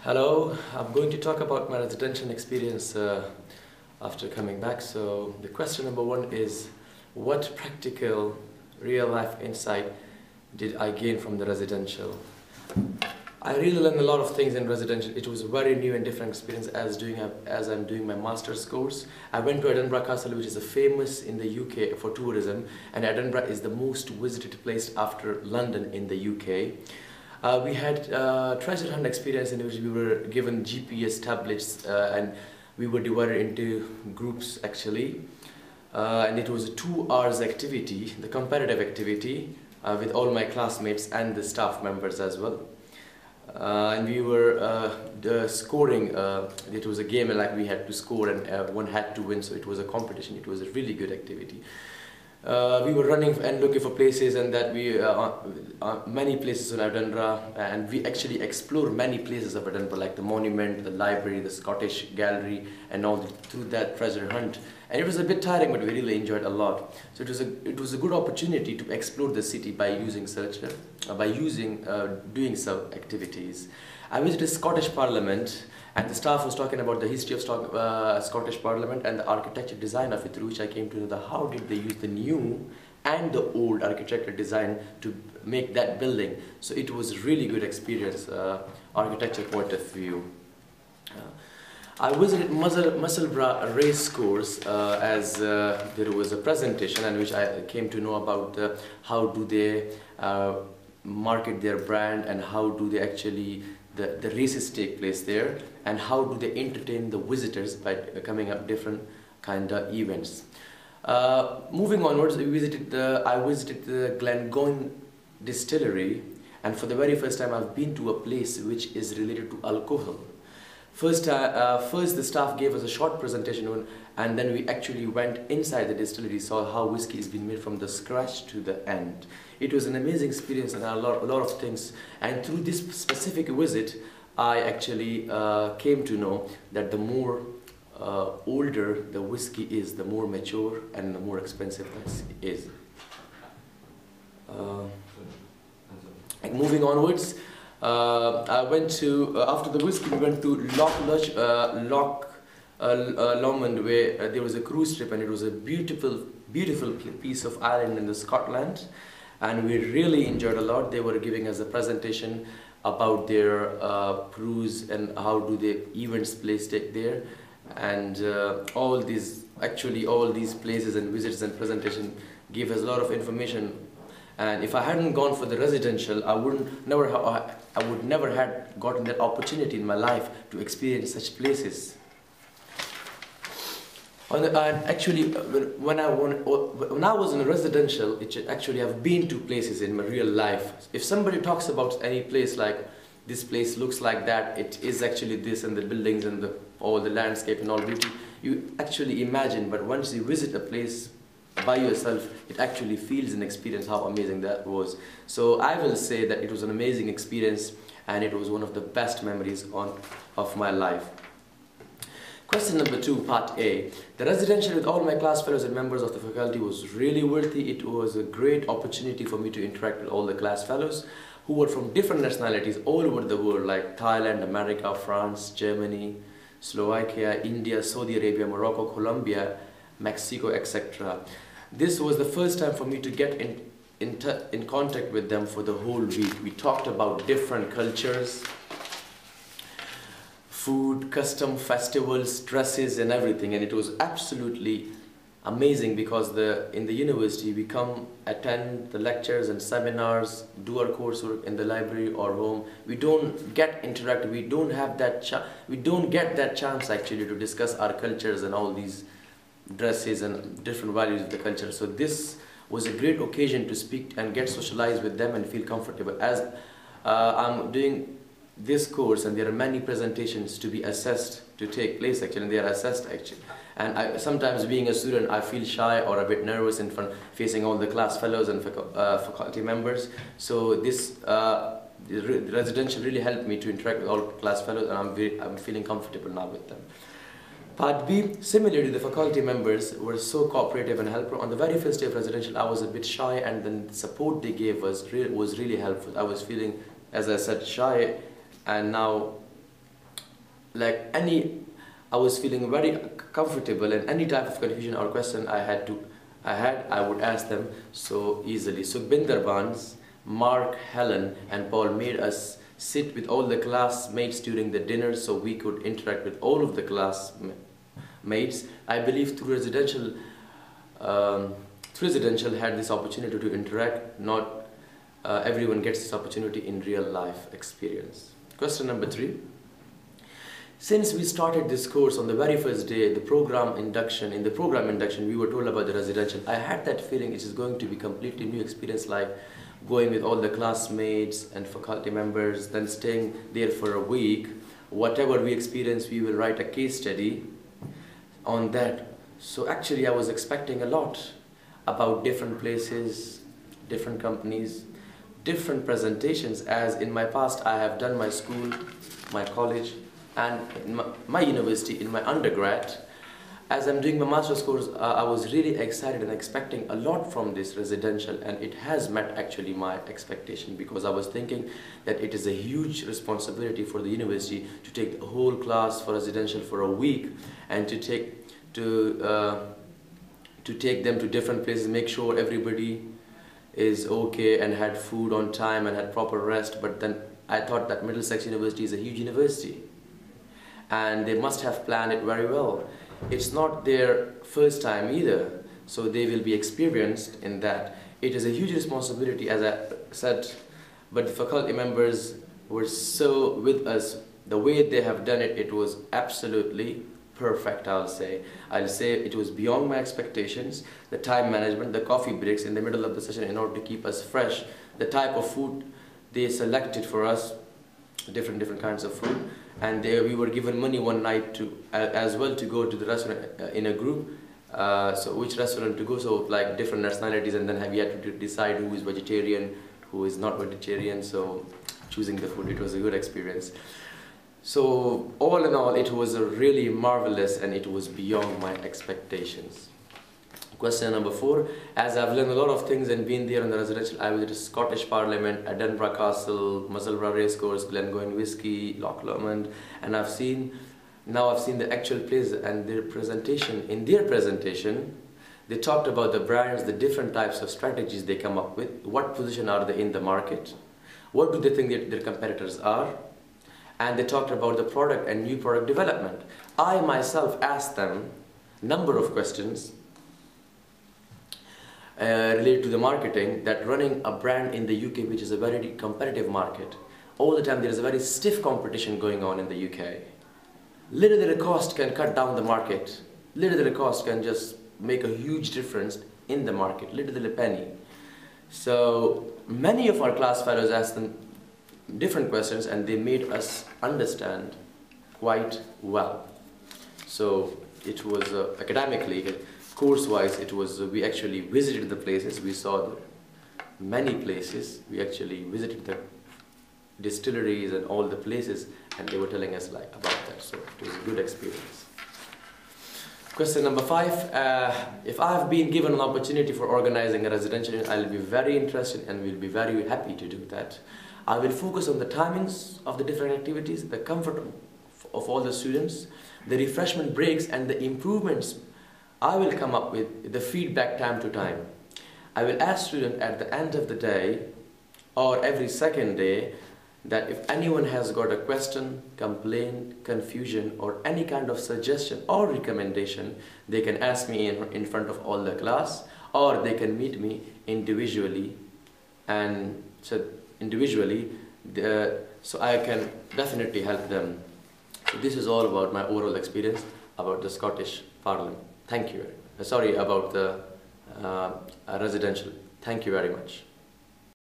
Hello, I'm going to talk about my residential experience after coming back. So the question number one is, what practical real life insight did I gain from the residential? I really learned a lot of things in residential. It was a very new and different experience as I'm doing my master's course. I went to Edinburgh Castle, which is famous in the UK for tourism, and Edinburgh is the most visited place after London in the UK. We had treasure hunt experience in which we were given GPS tablets and we were divided into groups actually. And it was a 2 hours activity, the competitive activity with all my classmates and the staff members as well. And we were scoring, it was a game like we had to score and one had to win, so it was a competition. It was a really good activity. We were running and looking for places, and that we many places in Edinburgh, and we actually explored many places of Edinburgh, like the monument, the library, the Scottish gallery, and all through that treasure hunt. And it was a bit tiring, but we really enjoyed a lot. So it was a good opportunity to explore the city by using doing some activities. I visited Scottish Parliament, and the staff was talking about the history of Scottish Parliament and the architecture design of it, through which I came to know how did they use the new and the old architecture design to make that building. So it was a really good experience, architecture point of view. I visited Musselburgh race course as there was a presentation in which I came to know about how do they market their brand, and how do they actually the races take place there, and how do they entertain the visitors by coming up different kind of events. Moving onwards, I visited the Glengoyne distillery, and for the very first time I've been to a place which is related to alcohol. First the staff gave us a short presentation, and then we actually went inside the distillery, saw how whiskey is being made from the scratch to the end. It was an amazing experience, and a lot of things. And through this specific visit, I actually came to know that the more older the whiskey is, the more mature and the more expensive it is. And moving onwards, I went to, after the whiskey, we went to Loch Lomond, where there was a cruise ship, and it was a beautiful piece of island in the Scotland, and we really enjoyed a lot. They were giving us a presentation about their cruise and how do the events place take there, and all these places and visits and presentation gave us a lot of information. And if I hadn't gone for the residential, I would never had gotten that opportunity in my life to experience such places. Actually, when I was in a residential, actually I've been to places in my real life. If somebody talks about any place like this place looks like that, it is actually this, and the buildings and all the landscape and all beauty, you actually imagine. But once you visit a place by yourself, it actually feels and experience how amazing that was. So I will say that it was an amazing experience, and it was one of the best memories of my life. Question number 2, part A. The residential with all my class fellows and members of the faculty was really worthy. It was a great opportunity for me to interact with all the class fellows who were from different nationalities all over the world, like Thailand, America, France, Germany, Slovakia, India, Saudi Arabia, Morocco, Colombia, Mexico, etc. This was the first time for me to get in contact with them for the whole week. We talked about different cultures, food, custom, festivals, dresses, and everything, and it was absolutely amazing because in the university we come attend the lectures and seminars, do our coursework in the library or home. We don't get interactive. We don't have that we don't get that chance actually to discuss our cultures and all these dresses and different values of the culture. So this was a great occasion to speak and get socialized with them and feel comfortable. As I'm doing this course, and there are many presentations to be assessed to take place actually, and they are assessed actually. And sometimes being a student, I feel shy or a bit nervous in front, facing all the class fellows and faculty members. So this residential really helped me to interact with all class fellows, and I'm feeling comfortable now with them. Part B, similarly, the faculty members were so cooperative and helpful. On the very first day of residential, I was a bit shy, and then the support they gave us was really helpful. I was feeling, as I said, shy, and now like any, I was feeling very comfortable, and any type of confusion or question I would ask them so easily. So Binder Barnes, Mark, Helen and Paul made us sit with all the classmates during the dinner so we could interact with all of the classmates. I believe through residential had this opportunity to interact. Not everyone gets this opportunity in real life experience. Question number 3. Since we started this course on the very first day, in the program induction, we were told about the residential. I had that feeling it is going to be completely new experience, like going with all the classmates and faculty members, then staying there for a week. Whatever we experience, we will write a case study on that. So actually I was expecting a lot about different places, different companies, different presentations, as in my past I have done my school, my college, and in my university, in my undergrad. As I'm doing my master's course, I was really excited and expecting a lot from this residential, and it has met actually my expectation, because I was thinking that it is a huge responsibility for the university to take the whole class for residential for a week, and to take them to different places, make sure everybody is okay and had food on time and had proper rest. But then I thought that Middlesex University is a huge university, and they must have planned it very well. It's not their first time either, so they will be experienced in that. It is a huge responsibility, as I said, but the faculty members were so with us. The way they have done it, it was absolutely perfect, I'll say. It was beyond my expectations. The time management, the coffee breaks in the middle of the session in order to keep us fresh, the type of food they selected for us, different kinds of food, and we were given money one night as well to go to the restaurant in a group. So which restaurant to go, so like different nationalities, and then we had to decide who is vegetarian, who is not vegetarian, so choosing the food, it was a good experience. So all in all, it was a really marvelous, and it was beyond my expectations. Question number 4. As I've learned a lot of things and been there on the residential, I was at the Scottish Parliament, Edinburgh Castle, Musselburgh Racecourse, Glengoyne Whiskey, Loch Lomond, and I've seen the actual place and their presentation. In their presentation, they talked about the brands, the different types of strategies they come up with, what position are they in the market, what do they think their competitors are, and they talked about the product and new product development. I myself asked them a number of questions related to the marketing, that running a brand in the UK, which is a very competitive market, all the time there is a very stiff competition going on in the UK. Little cost can cut down the market. Little cost can just make a huge difference in the market, little penny. So many of our class fellows asked them different questions, and they made us understand quite well. So it was academically, course-wise, it was we actually visited the places, we saw many places, we actually visited the distilleries and all the places, and they were telling us like about that. So it was a good experience. Question number 5. If I have been given an opportunity for organizing a residential, I'll be very interested and will be very happy to do that. I will focus on the timings of the different activities, the comfort of all the students, the refreshment breaks, and the improvements I will come up with, the feedback time to time. I will ask students at the end of the day or every second day that if anyone has got a question, complaint, confusion, or any kind of suggestion or recommendation, they can ask me in front of all the class, or they can meet me individually, and so I can definitely help them. So this is all about my overall experience about the Scottish Parliament. Thank you. Sorry about the residential. Thank you very much.